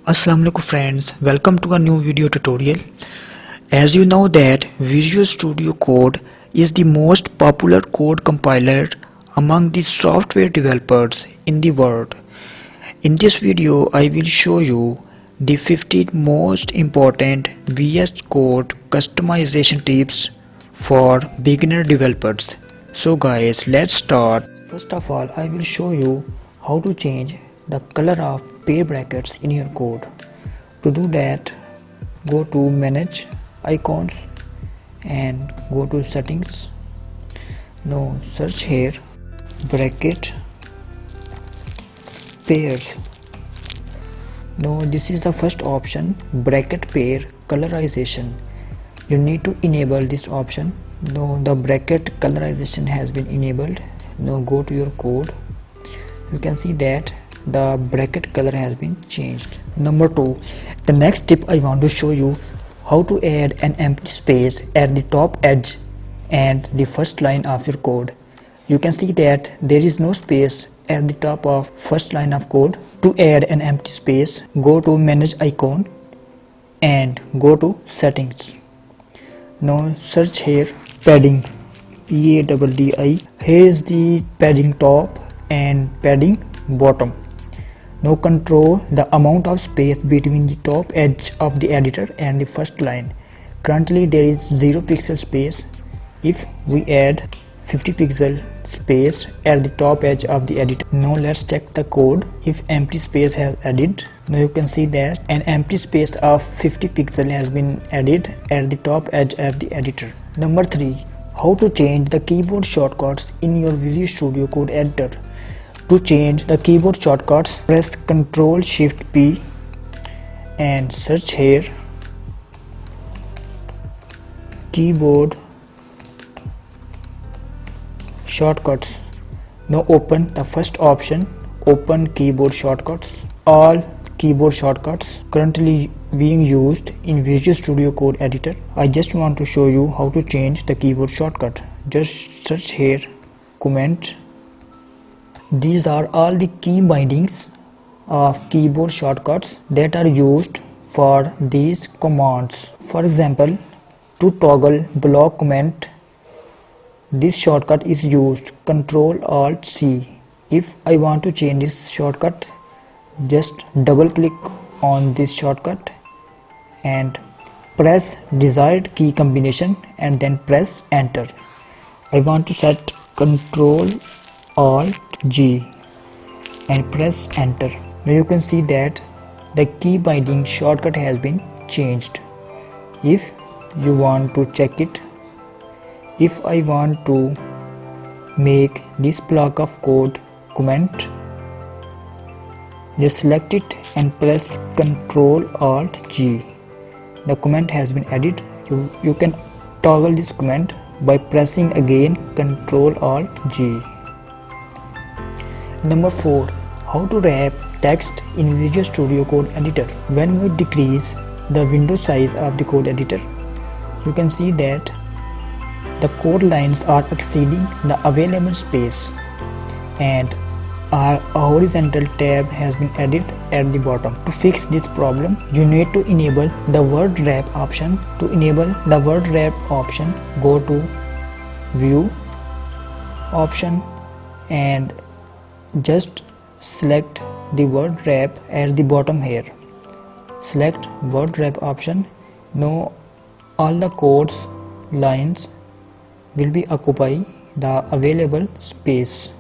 Assalamu alaikum friends, welcome to a new video tutorial. As you know that Visual Studio Code is the most popular code compiler among the software developers in the world. In this video I will show you the 15 most important VS Code customization tips for beginner developers. So guys, let's start. First of all, I will show you how to change the color of pair brackets in your code. To do that, go to manage icons and go to settings. Now search here bracket pairs. Now this is the first option, bracket pair colorization. You need to enable this option. Now the bracket colorization has been enabled. Now go to your code. You can see that the bracket color has been changed. Number 2, the next tip I want to show you how to add an empty space at the top edge and the first line of your code. You can see that there is no space at the top of first line of code. To add an empty space, go to manage icon and go to settings. Now search here padding, PADDI. Here is the padding top and padding bottom. Now control the amount of space between the top edge of the editor and the first line. Currently there is 0 pixel space. If we add 50 pixel space at the top edge of the editor. Now let's check the code if empty space has added. Now you can see that an empty space of 50 pixel has been added at the top edge of the editor. Number 3, how to change the keyboard shortcuts in your Visual Studio Code editor. To change the keyboard shortcuts, press Ctrl Shift P and search here keyboard shortcuts. Now open the first option, open keyboard shortcuts. All keyboard shortcuts currently being used in Visual Studio Code editor. I just want to show you how to change the keyboard shortcut. Just search here comment. These are all the key bindings of keyboard shortcuts that are used for these commands. For example, to toggle block comment, this shortcut is used Ctrl Alt C. If I want to change this shortcut, just double click on this shortcut and press desired key combination and then press enter. I want to set Ctrl Alt G and press enter. Now you can see that the key binding shortcut has been changed. If you want to check it, if I want to make this block of code comment, just select it and press Ctrl Alt G. The comment has been added. You can toggle this comment by pressing again Ctrl Alt G. Number 4, how to wrap text in Visual Studio Code editor. When we decrease the window size of the code editor, you can see that the code lines are exceeding the available space and a horizontal tab has been added at the bottom. To fix this problem, you need to enable the word wrap option. To enable the word wrap option, go to view option and just select the word wrap at the bottom here. Select word wrap option. Now all the codes lines will be occupy the available space.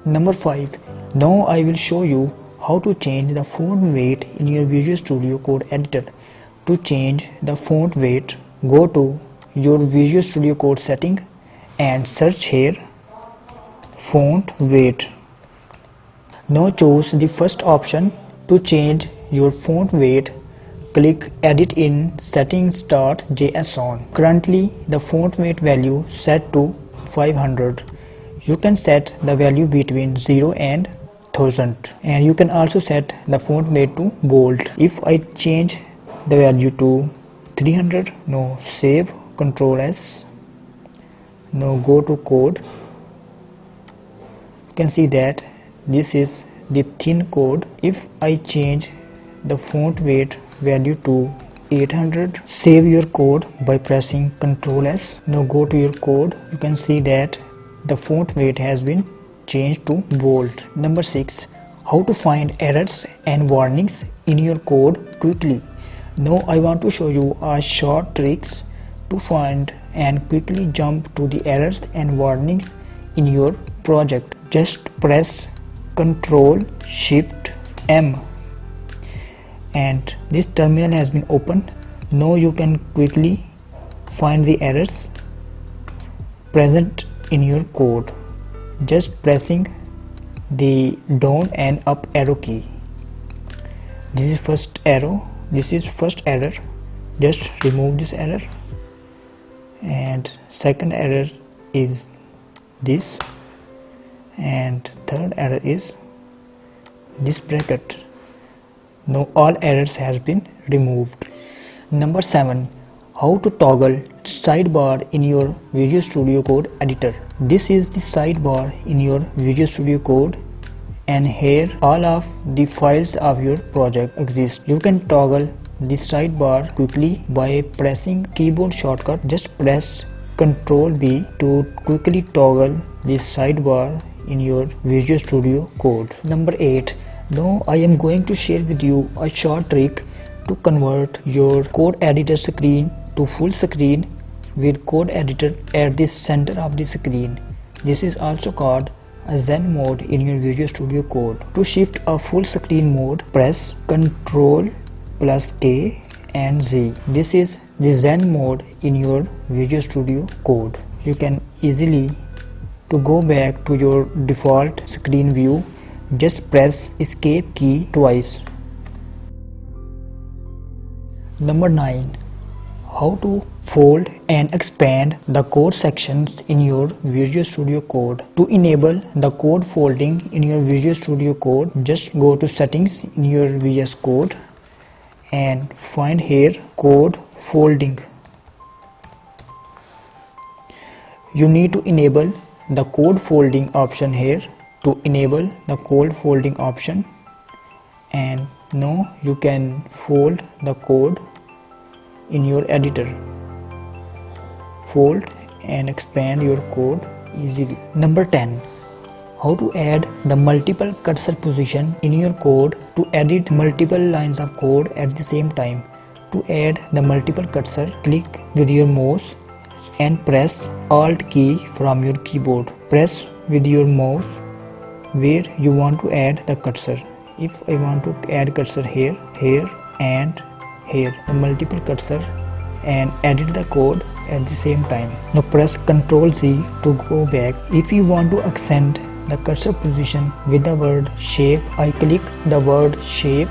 Number 5, now I will show you how to change the font weight in your Visual Studio Code editor. To change the font weight, go to your Visual Studio Code setting and search here font weight. Now choose the first option. To change your font weight, click edit in settings.js on. Currently the font weight value set to 500. You can set the value between 0 and 1000 and you can also set the font weight to bold. If I change the value to 300, now save, Ctrl S. Now go to code. You can see that this is the thin code. If I change the font weight value to 800. Save your code by pressing Ctrl S. Now go to your code. You can see that the font weight has been changed to bold. Number 6. How to find errors and warnings in your code quickly. Now I want to show you a short tricks to find and quickly jump to the errors and warnings in your project. Just press Ctrl Shift M and this terminal has been opened. Now you can quickly find the errors present in your code just pressing the down and up arrow key. This is first arrow, this is first error, just remove this error, and second error is this, and third error is this bracket. Now all errors has been removed. Number 7. How to toggle sidebar in your Visual Studio Code editor. This is the sidebar in your Visual Studio Code, and here all of the files of your project exist. You can toggle the sidebar quickly by pressing keyboard shortcut. Just press Ctrl B to quickly toggle this sidebar in your Visual Studio Code. Number 8. Now I am going to share with you a short trick to convert your code editor screen to full screen with code editor at the center of the screen. This is also called a Zen mode in your Visual Studio Code. To shift a full screen mode, press Ctrl plus K and Z. This is the Zen mode in your Visual Studio Code. You can easily to go back to your default screen view. Just press escape key twice. Number 9. How to fold and expand the code sections in your Visual Studio Code. To enable the code folding in your Visual Studio Code, just go to settings in your VS Code and find here code folding. You need to enable the code folding option here. To enable the code folding option, and now you can fold the code in your editor. Fold and expand your code easily. Number 10. How to add the multiple cursor position in your code to edit multiple lines of code at the same time. To add the multiple cursor, click with your mouse and press Alt key from your keyboard. Press with your mouse where you want to add the cursor. If I want to add cursor here, here and here, the multiple cursor, and edit the code at the same time. Now press Ctrl Z to go back. If you want to accent the cursor position with the word shape, I click the word shape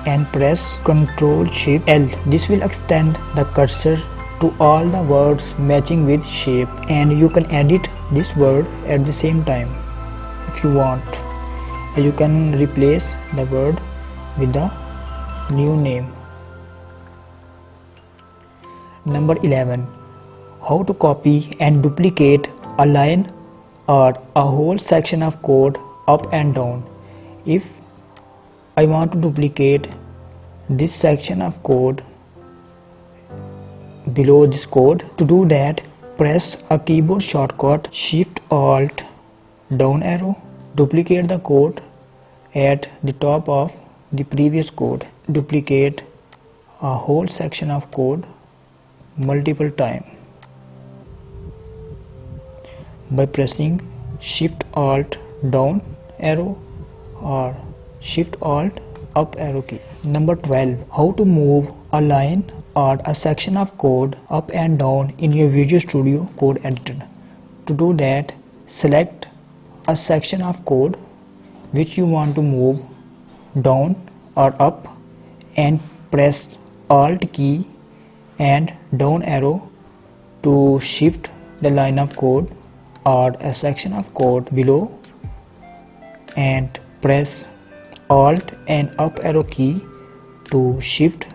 and press Ctrl Shift L. This will extend the cursor to all the words matching with shape, and you can edit this word at the same time. If you want, you can replace the word with the new name. Number 11. How to copy and duplicate a line or a whole section of code up and down. If I want to duplicate this section of code below this code, to do that, press a keyboard shortcut Shift Alt down arrow. Duplicate the code at the top of the previous code. Duplicate a whole section of code multiple times by pressing Shift Alt down arrow or Shift Alt up arrow key. Number 12. How to move a line or a section of code up and down in your Visual Studio Code editor. To do that, select a section of code which you want to move down or up and press Alt key and down arrow to shift the line of code or a section of code below, and press Alt and up arrow key to shift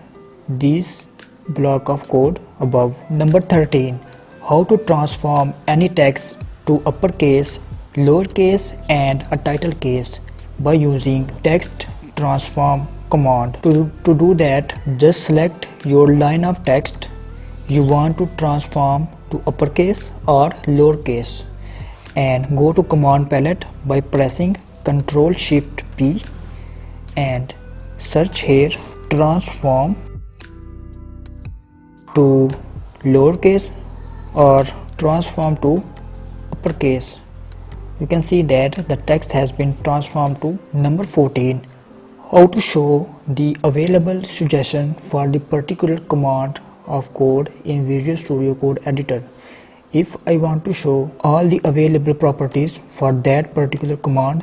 this block of code above. Number 13. How to transform any text to uppercase, lowercase and a title case by using text transform command. To do that, just select your line of text you want to transform to uppercase or lowercase and go to command palette by pressing Ctrl Shift P and search here transform to lowercase or transform to uppercase. You can see that the text has been transformed to. Number 14. How to show the available suggestion for the particular command of code in Visual Studio Code Editor. If I want to show all the available properties for that particular command,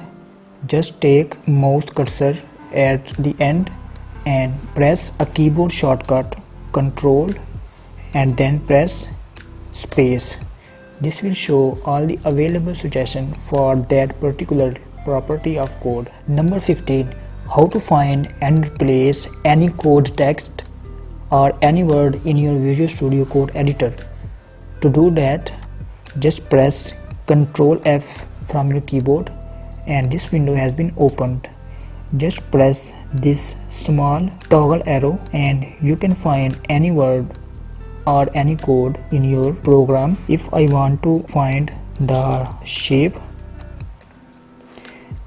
just take mouse cursor at the end and press a keyboard shortcut Ctrl and then press space. This will show all the available suggestions for that particular property of code. Number 15. How to find and replace any code text or any word in your Visual Studio Code Editor. To do that, just press Ctrl F from your keyboard and this window has been opened. Just press this small toggle arrow and you can find any word or any code in your program. If I want to find the shape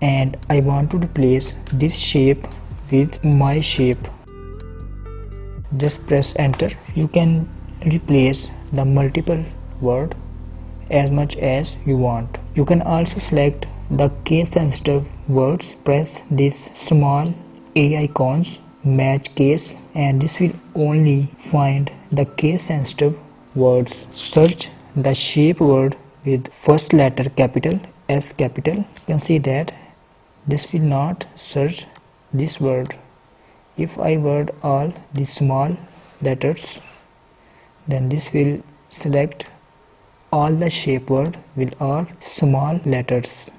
and I want to replace this shape with my shape, just press enter. You can replace the multiple word as much as you want. You can also select the case sensitive words. Press this small A icons match case and this will only find the case sensitive words. Search the shape word with first letter capital S capital. You can see that this will not search this word. If I word all the small letters, then this will select all the shape word with all small letters.